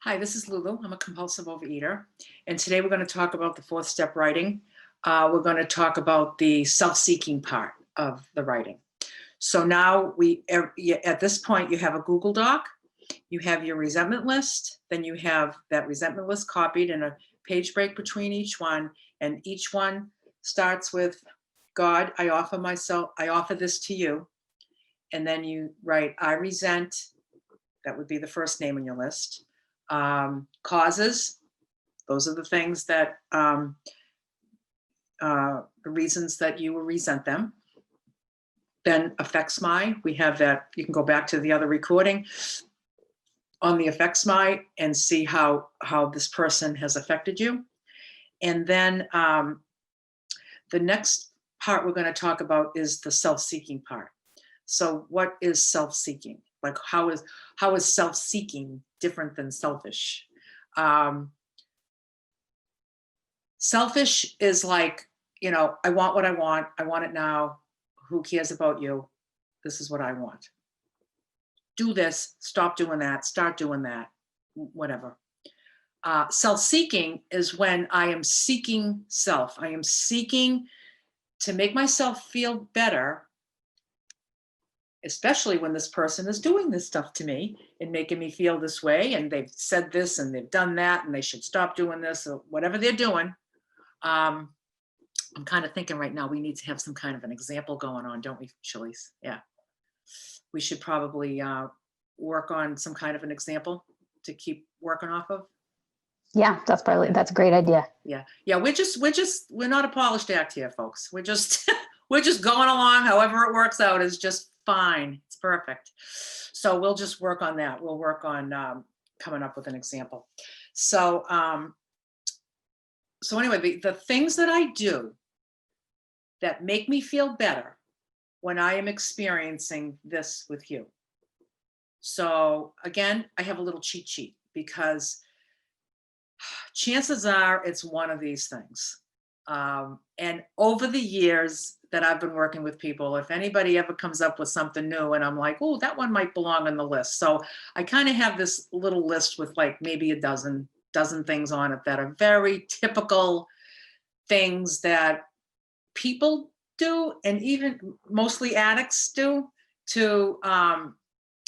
Hi, this is Lulu. I'm a compulsive overeater. And today we're going to talk about the fourth step writing. We're going to talk about the self-seeking part of the writing. So now at this point, you have a Google Doc, you have your resentment list, then you have that resentment list copied and a page break between each one. And each one starts with, God, I offer this to you. And then you write, I resent, that would be the first name on your list. Causes, those are the things that, the reasons that you will resent them. Then affects my, we have that, you can go back to the other recording on the affects my and see how this person has affected you. And then the next part we're going to talk about is the self-seeking part. So what is self-seeking? Like how is self-seeking different than selfish? Selfish is like, I want what I want it now. Who cares about you? This is what I want. Do this, stop doing that, start doing that, whatever. Self-seeking is when I am seeking self. I am seeking to make myself feel better, especially when this person is doing this stuff to me and making me feel this way, and they've said this and they've done that and they should stop doing this or whatever they're doing. I'm kind of thinking right now we need to have some kind of an example going on, don't we, Shalice? Yeah. We should probably work on some kind of an example to keep working off of. Yeah, that's a great idea. Yeah. We're not a polished act here, folks. We're just going along. However it works out is just fine. It's perfect. So we'll just work on that. We'll work on coming up with an example. So anyway, the things that I do that make me feel better when I am experiencing this with you. So again, I have a little cheat sheet because chances are it's one of these things. And over the years that I've been working with people, if anybody ever comes up with something new and I'm like, oh, that one might belong on the list. So I kind of have this little list with like maybe a dozen things on it that are very typical things that people do, and even mostly addicts do, to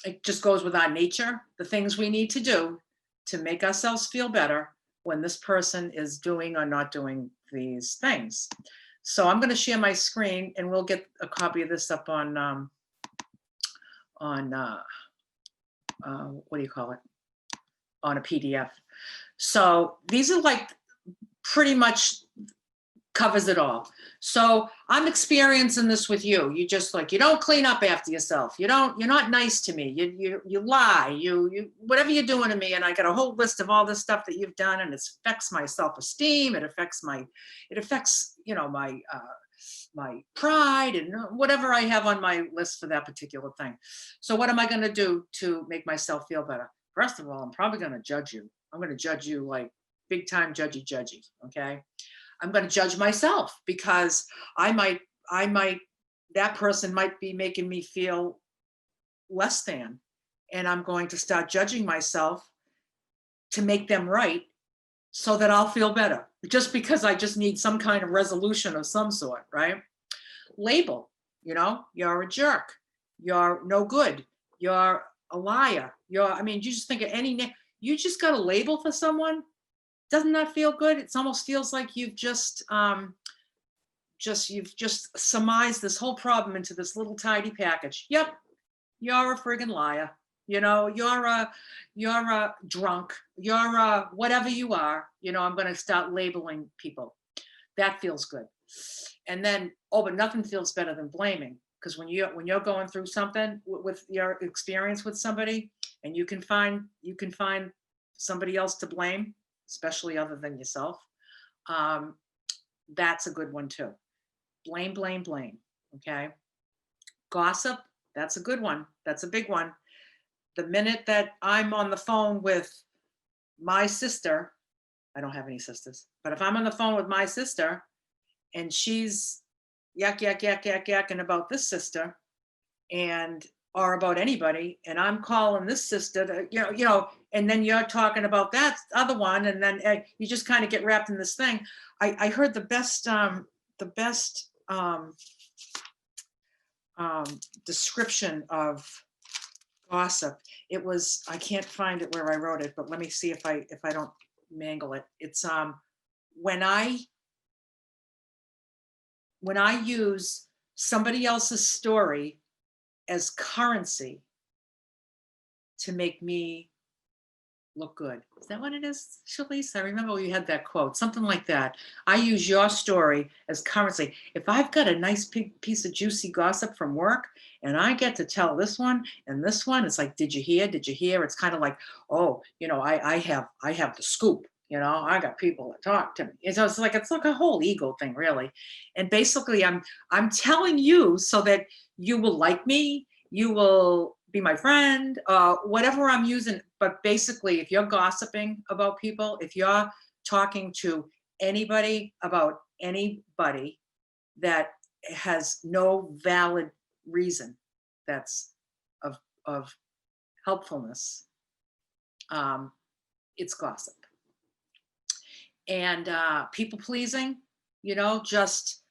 it just goes with our nature, the things we need to do to make ourselves feel better when this person is doing or not doing these things. So I'm going to share my screen and we'll get a copy of this up on what do you call it? On a PDF. So these are like pretty much covers it all. So I'm experiencing this with you. You just like, you don't clean up after yourself. You're not nice to me. You lie, you whatever you're doing to me. And I got a whole list of all this stuff that you've done, and it affects my self-esteem. It affects my pride and whatever I have on my list for that particular thing. So what am I going to do to make myself feel better? First of all, I'm probably going to judge you. I'm going to judge you like big time judgy, okay? I'm going to judge myself because that person might be making me feel less than, and I'm going to start judging myself to make them right so that I'll feel better, just because I just need some kind of resolution of some sort, right? Label, you're a jerk, you're no good, you're a liar, you just think of any name, you just got a label for someone. Doesn't that feel good? It almost feels like you've just surmised this whole problem into this little tidy package. Yep, you're a friggin' liar. You're a drunk. You're a whatever you are. I'm going to start labeling people. That feels good. And then, but nothing feels better than blaming, because when you're going through something with your experience with somebody, and you can find somebody else to blame, especially other than yourself, that's a good one too. Blame, okay? Gossip, that's a good one. That's a big one. The minute that I'm on the phone with my sister, I don't have any sisters, but if I'm on the phone with my sister and she's yakking about this sister or about anybody, and I'm calling this sister to, and then you're talking about that other one, and then you just kind of get wrapped in this thing. I heard the best description of gossip. It was, I can't find it where I wrote it, but let me see if I don't mangle it. It's when I use somebody else's story as currency to make me look good. Is that what it is, Shalise? I remember you had that quote, something like that. I use your story as currency. If I've got a nice piece of juicy gossip from work and I get to tell this one and this one, it's like, did you hear? Did you hear? It's kind of like, oh, I have the scoop. I got people that talk to me. It's like a whole ego thing, really. And basically, I'm telling you so that you will like me, you will be my friend, whatever I'm using. But basically, if you're gossiping about people, if you're talking to anybody about anybody that has no valid reason that's of helpfulness, it's gossip. And people pleasing, just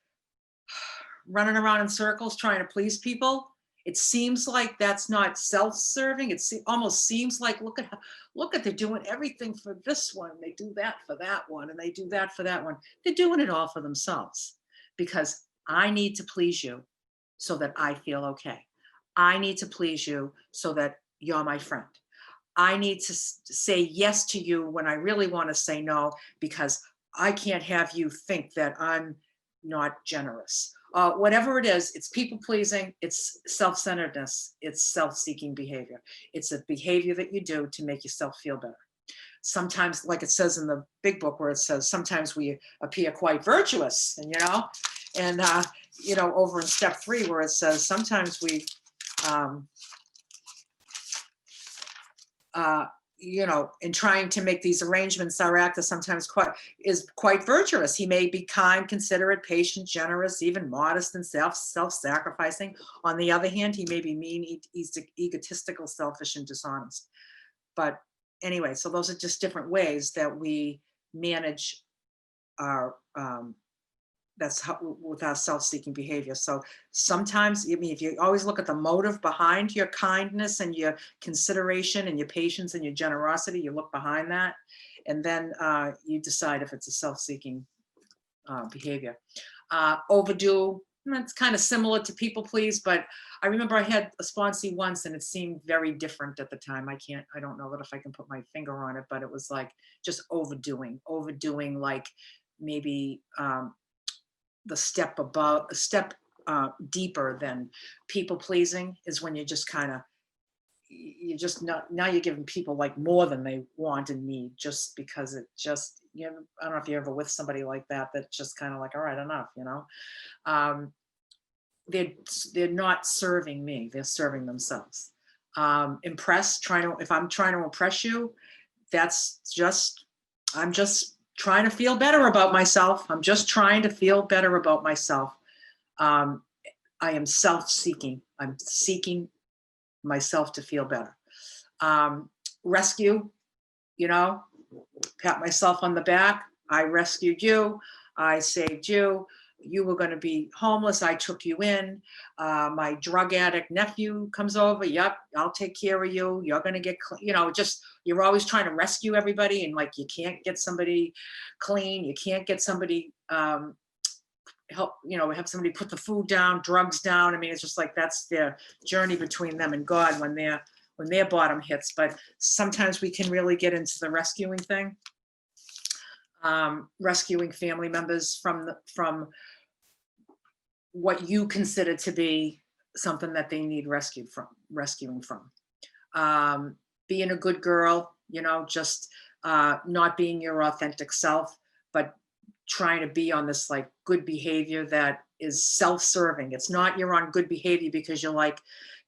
running around in circles trying to please people. It seems like that's not self-serving. It almost seems like, look at they're doing everything for this one. They do that for that one, and they do that for that one. They're doing it all for themselves, because I need to please you so that I feel okay. I need to please you so that you're my friend. I need to say yes to you when I really want to say no, because I can't have you think that I'm not generous. Whatever it is, it's people pleasing, it's self-centeredness, it's self-seeking behavior. It's a behavior that you do to make yourself feel better. Sometimes, like it says in the big book, where it says, sometimes we appear quite virtuous, and over in step 3, where it says, sometimes we, in trying to make these arrangements, our act is sometimes quite virtuous. He may be kind, considerate, patient, generous, even modest and self-sacrificing. On the other hand, he may be mean, egotistical, selfish, and dishonest. But anyway, so those are just different ways that we manage our that's how, with our self-seeking behavior. So sometimes, if you always look at the motive behind your kindness and your consideration and your patience and your generosity, you look behind that, and then you decide if it's a self-seeking behavior. Overdo, it's kind of similar to people please, but I remember I had a sponsee once and it seemed very different at the time. I don't know that if I can put my finger on it, but it was like just overdoing, like maybe the step above, a step deeper than people pleasing is when you just kind of, now you're giving people like more than they want and need, just because I don't know if you're ever with somebody like that, that's just kind of like, all right, enough, they're not serving me, they're serving themselves. If I'm trying to impress you, I'm just trying to feel better about myself. I'm just trying to feel better about myself. I am self-seeking. I'm seeking myself to feel better. Rescue, pat myself on the back. I rescued you. I saved you. You were going to be homeless. I took you in. My drug addict nephew comes over. Yep, I'll take care of you. You're going to get, you're always trying to rescue everybody. And like, you can't get somebody clean. You can't get somebody help, have somebody put the food down, drugs down. I mean, it's just like, that's their journey between them and God when their bottom hits. But sometimes we can really get into the rescuing thing. Rescuing family members from what you consider to be something that they need rescuing from. Being a good girl, just not being your authentic self, but trying to be on this like good behavior that is self-serving. It's not you're on good behavior because you're like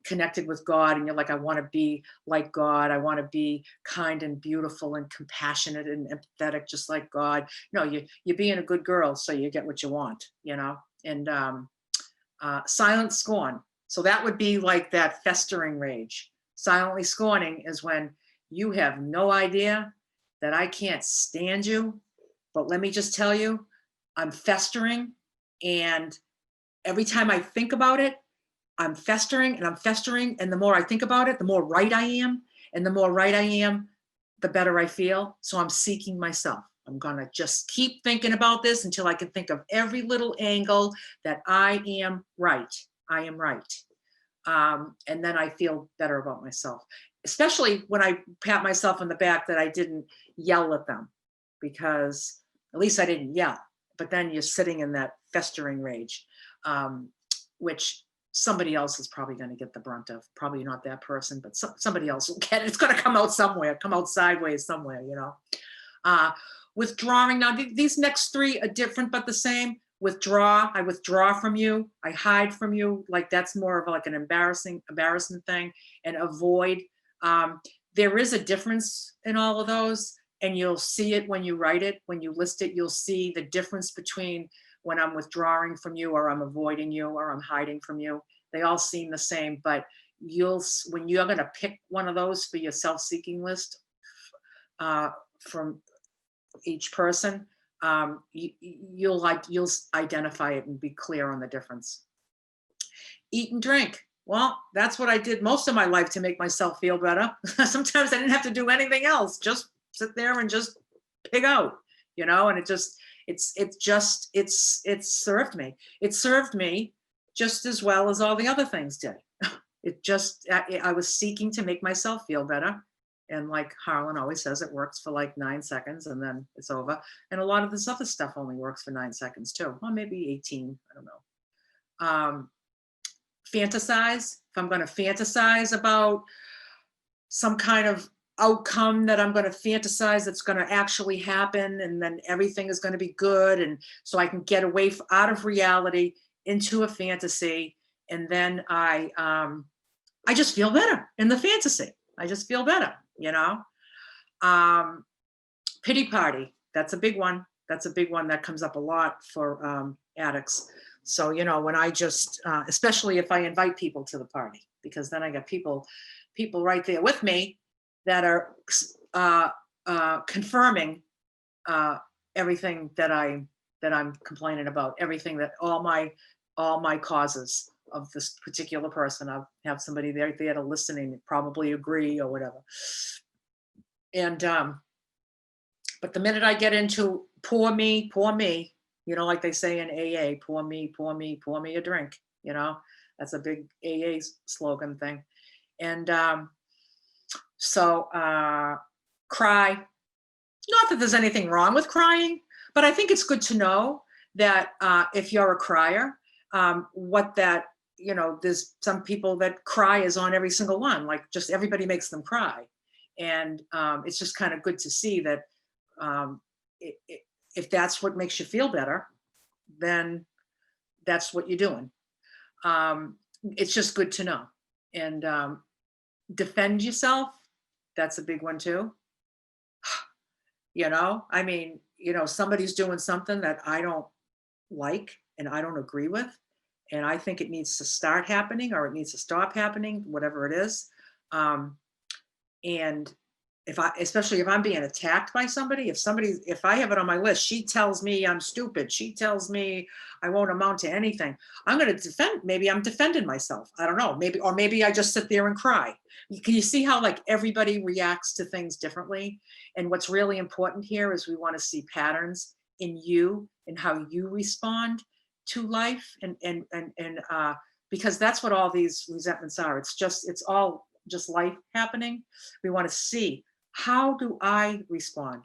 connected with God and you're like, I want to be like God. I want to be kind and beautiful and compassionate and empathetic, just like God. No, you're being a good girl, so you get what you want, and silent scorn. So that would be like that festering rage. Silently scorning is when you have no idea that I can't stand you. But let me just tell you, I'm festering. And every time I think about it, I'm festering and I'm festering. And the more I think about it, the more right I am. And the more right I am, the better I feel. So I'm seeking myself. I'm going to just keep thinking about this until I can think of every little angle that I am right. I am right. And then I feel better about myself, especially when I pat myself on the back that I didn't yell at them, because at least I didn't yell. But then you're sitting in that festering rage, which somebody else is probably going to get the brunt of. Probably not that person, but somebody else will get it. It's going to come out somewhere, come out sideways somewhere, you know. Withdrawing. Now, these next three are different but the same. Withdraw. I withdraw from you. I hide from you. Like that's more of like an embarrassment thing. And avoid. There is a difference in all of those, and you'll see it when you write it. When you list it, you'll see the difference between when I'm withdrawing from you, or I'm avoiding you, or I'm hiding from you. They all seem the same, but when you're going to pick one of those for your self-seeking list from each person, you'll identify it and be clear on the difference. Eat and drink. Well, that's what I did most of my life to make myself feel better. Sometimes I didn't have to do anything else. Just sit there and just pig out, you know, and it served me. It served me just as well as all the other things did. I was seeking to make myself feel better. And like Harlan always says, it works for like 9 seconds and then it's over. And a lot of this other stuff only works for 9 seconds too. Well, maybe 18, I don't know. Fantasize. If I'm going to fantasize about some kind of outcome that I'm going to fantasize that's going to actually happen, and then everything is going to be good. And so I can get away out of reality into a fantasy. And then I just feel better in the fantasy. I just feel better, you know. Pity party. That's a big one. That's a big one that comes up a lot for addicts. So, you know, when I just, especially if I invite people to the party, because then I got people right there with me that are confirming everything that I'm complaining about, everything that all my causes of this particular person. I'll have somebody there to listen and probably agree or whatever. And but the minute I get into poor me, you know, like they say in AA, pour me a drink, you know, that's a big AA slogan thing. And so cry. Not that there's anything wrong with crying, but I think it's good to know that if you're a crier, what that, you know, there's some people that cry is on every single one, like just everybody makes them cry. And it's just kind of good to see that if that's what makes you feel better, then that's what you're doing. It's just good to know. And defend yourself. That's a big one too. You know, I mean, you know, somebody's doing something that I don't like and I don't agree with, and I think it needs to start happening or it needs to stop happening, whatever it is. And especially if I'm being attacked by somebody, if I have it on my list, she tells me I'm stupid, she tells me I won't amount to anything, I'm going to defend. Maybe I'm defending myself. I don't know. Maybe I just sit there and cry. Can you see how like everybody reacts to things differently? And what's really important here is we want to see patterns in you and how you respond to life. And because that's what all these resentments are. It's all just life happening. We want to see, how do I respond?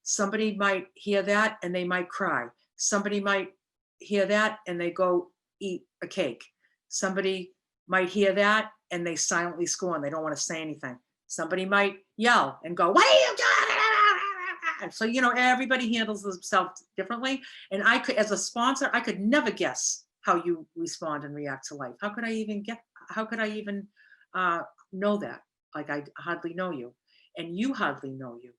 Somebody might hear that and they might cry. Somebody might hear that and they go eat a cake. Somebody might hear that and they silently scorn. They don't want to say anything. Somebody might yell and go, "What are you doing?" So, you know, everybody handles themselves differently. And I could, as a sponsor, I could never guess how you respond and react to life. How could I even know that? Like, I hardly know you, and you hardly know you,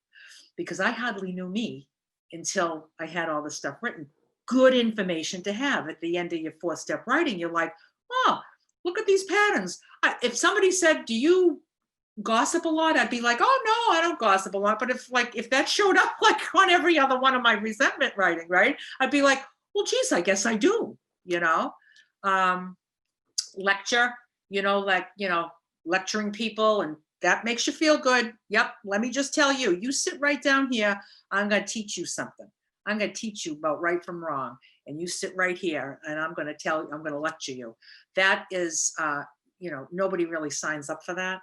because I hardly knew me until I had all this stuff written. Good information to have at the end of your 4-step writing. You're like, oh, look at these patterns. If somebody said, do you gossip a lot, I'd be like, oh no, I don't gossip a lot. But if that showed up like on every other one of my resentment writing, right? I'd be like, well, geez, I guess I do, you know. Um, lecture, like, lecturing people, and that makes you feel good. Yep. Let me just tell you, you sit right down here. I'm going to teach you something. I'm going to teach you about right from wrong. And you sit right here and I'm going to tell you, I'm going to lecture you. That is, nobody really signs up for that.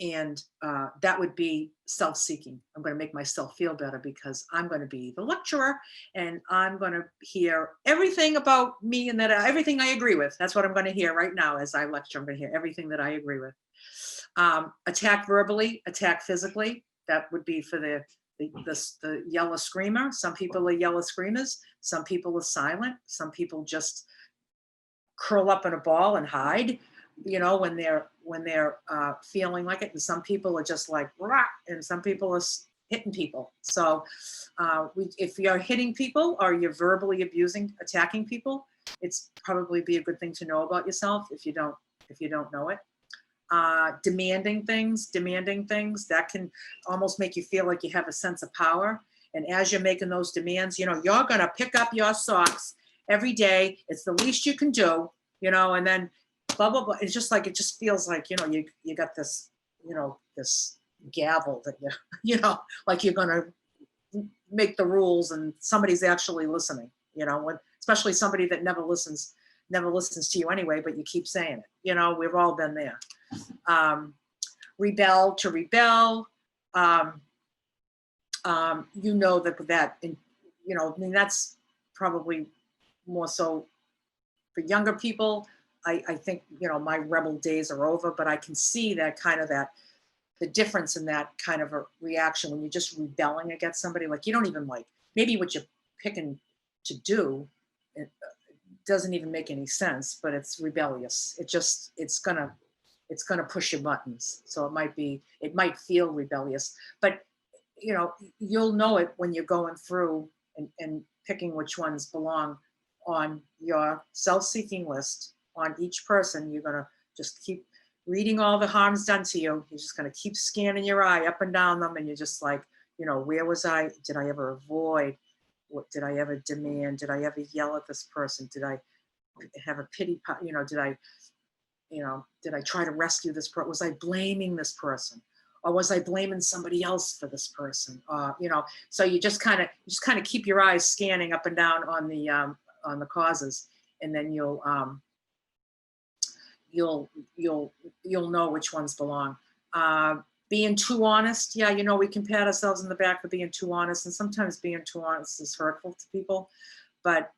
And that would be self-seeking. I'm going to make myself feel better because I'm going to be the lecturer and I'm going to hear everything about me and that everything I agree with. That's what I'm going to hear right now as I lecture. I'm going to hear everything that I agree with. Attack verbally, attack physically. That would be for the yellow screamer. Some people are yellow screamers. Some people are silent. Some people just curl up in a ball and hide, when they're feeling like it. And some people are just like, rah, and some people are hitting people. So if you're hitting people or you're verbally attacking people, it's probably be a good thing to know about yourself if you don't know it. Demanding things that can almost make you feel like you have a sense of power. And as you're making those demands, you're going to pick up your socks every day. It's the least you can do, and then blah, blah, blah. It's just like, it just feels like, you got this, this gavel that like you're going to make the rules and somebody's actually listening, especially somebody that never listens to you anyway, but you keep saying it. We've all been there. Rebel to rebel. That, I mean, that's probably more so for younger people. I think, my rebel days are over, but I can see that the difference in that kind of a reaction when you're just rebelling against somebody. Like, you don't even maybe what you're picking to do, it doesn't even make any sense, but it's rebellious. It's gonna push your buttons. So it might feel rebellious, but you'll know it when you're going through and picking which ones belong on your self-seeking list. On each person, you're gonna just keep reading all the harms done to you. You're just gonna keep scanning your eye up and down them, and you're just like, where was I? Did I ever avoid? What did I ever demand? Did I ever yell at this person? Did I have a pity? Did I try to rescue this person? Was I blaming this person? Or was I blaming somebody else for this person? So you just kind of keep your eyes scanning up and down on the causes, and then you'll know which ones belong. Being too honest, yeah, we can pat ourselves in the back for being too honest, and sometimes being too honest is hurtful to people. But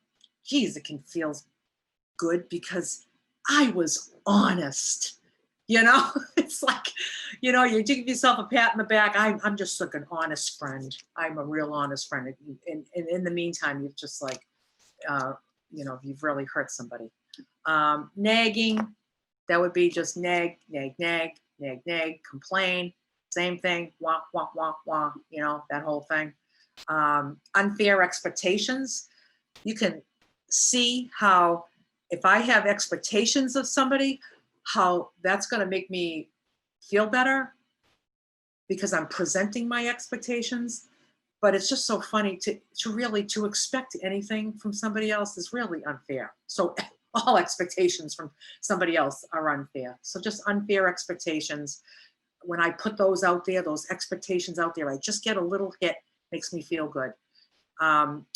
geez, it can feel good because I was honest. It's like, you give yourself a pat in the back. I'm just like an honest friend. I'm a real honest friend. And in the meantime, you've just like, you've really hurt somebody. Nagging, that would be just nag, complain, same thing, wah, wah, wah, wah, that whole thing. Unfair expectations. You can see how if I have expectations of somebody, how that's going to make me feel better because I'm presenting my expectations. But it's just so funny to expect anything from somebody else is really unfair. So all expectations from somebody else are unfair. So just unfair expectations. When I put those out there, those expectations out there, I just get a little hit, makes me feel good.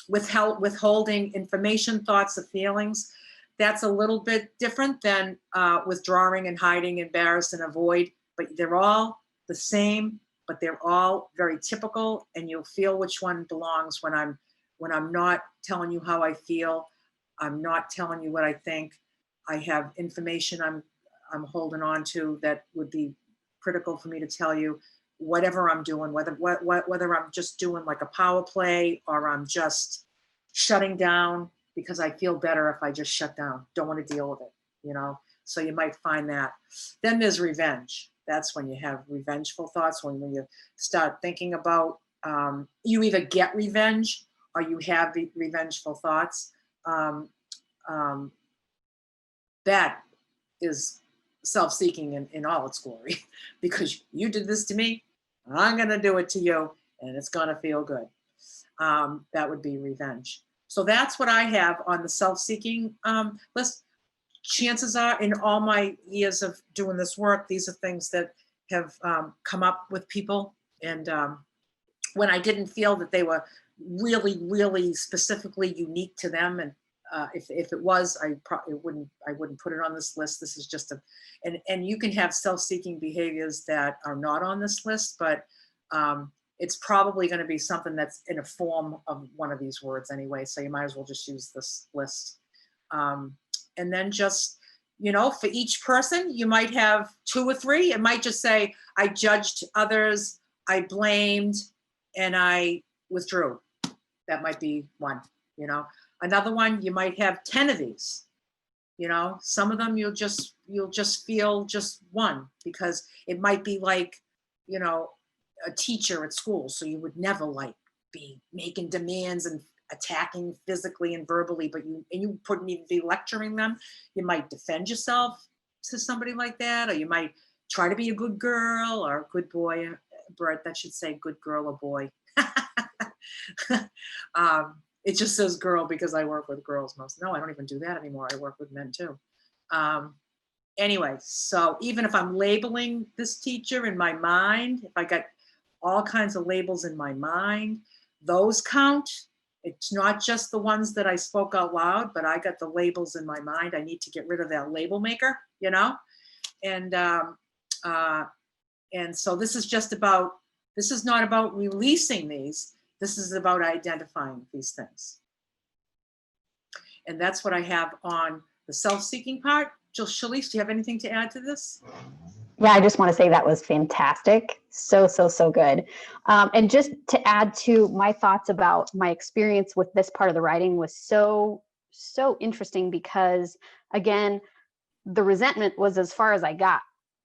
Withholding information, thoughts, or feelings. That's a little bit different than withdrawing and hiding, embarrass and avoid, but they're all the same, but they're all very typical, and you'll feel which one belongs when I'm not telling you how I feel. I'm not telling you what I think. I have information I'm holding on to that would be critical for me to tell you. Whatever I'm doing, whether I'm just doing like a power play or I'm just shutting down because I feel better if I just shut down. Don't want to deal with it, So you might find that. Then there's revenge. That's when you have revengeful thoughts. When you start thinking about, you either get revenge or you have revengeful thoughts. That is self-seeking in all its glory, because you did this to me, I'm going to do it to you, and it's going to feel good. That would be revenge. So that's what I have on the self-seeking list. Chances are, in all my years of doing this work, these are things that have come up with people. And when I didn't feel that they were really, really specifically unique to them, and if it was, I wouldn't put it on this list. This is just and you can have self-seeking behaviors that are not on this list, but it's probably going to be something that's in a form of one of these words anyway. So you might as well just use this list. And then just, for each person, you might have 2 or 3. It might just say, I judged others, I blamed, and I withdrew. That might be one. Another one, you might have 10 of these. Some of them you'll just feel just one, because it might be like, a teacher at school. So you would never be making demands and attacking physically and verbally, but you wouldn't even be lecturing them. You might defend yourself to somebody like that, or you might try to be a good girl or a good boy. Brett, that should say good girl or boy. It just says girl because I work with girls most. No, I don't even do that anymore. I work with men too. Anyway, so even if I'm labeling this teacher in my mind, if I got all kinds of labels in my mind, those count. It's not just the ones that I spoke out loud, but I got the labels in my mind. I need to get rid of that label maker, and so this is not about releasing these. This is about identifying these things. And that's what I have on the self-seeking part. Shalice, do you have anything to add to this? Yeah, I just want to say that was fantastic. So good. And just to add to my thoughts about my experience with this part of the writing was so interesting, because again, the resentment was as far as I got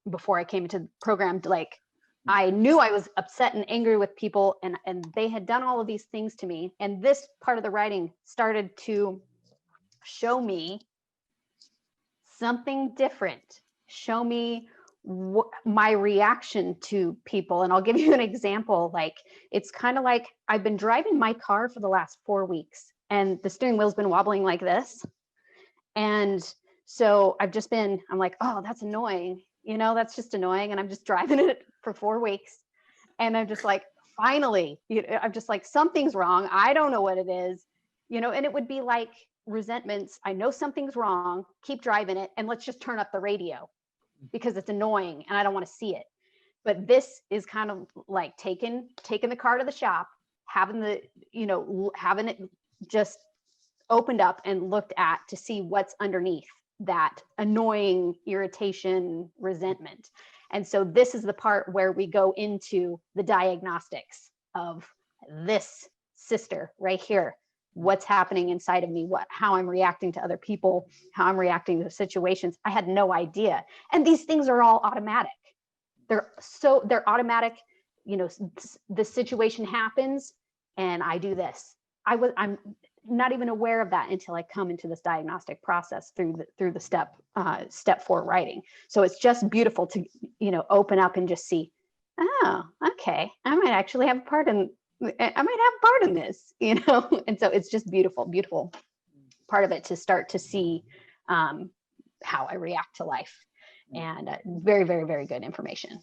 before I came into the program. Like, I knew I was upset and angry with people, and they had done all of these things to me. And this part of the writing started to show me something different, show me my reaction to people. And I'll give you an example. Like, it's kind of like I've been driving my car for the last 4 weeks, and the steering wheel's been wobbling like this. And so I'm like, oh, that's annoying. That's just annoying. And I'm just driving it for 4 weeks. And I'm just like, finally, I'm just like, something's wrong. I don't know what it is, and it would be like resentments. I know something's wrong, keep driving it, and let's just turn up the radio because it's annoying and I don't want to see it. But this is kind of like taking the car to the shop, having having it just opened up and looked at to see what's underneath that annoying irritation, resentment. And so this is the part where we go into the diagnostics of this sister right here. What's happening inside of me, how I'm reacting to other people, how I'm reacting to situations. I had no idea. And these things are all automatic. They're automatic. The situation happens and I do this. I'm not even aware of that until I come into this diagnostic process through the step 4 writing. So it's just beautiful to, open up and just see, oh, okay, I might actually have a part in this, and so it's just beautiful part of it to start to see how I react to life, and very, very, very good information.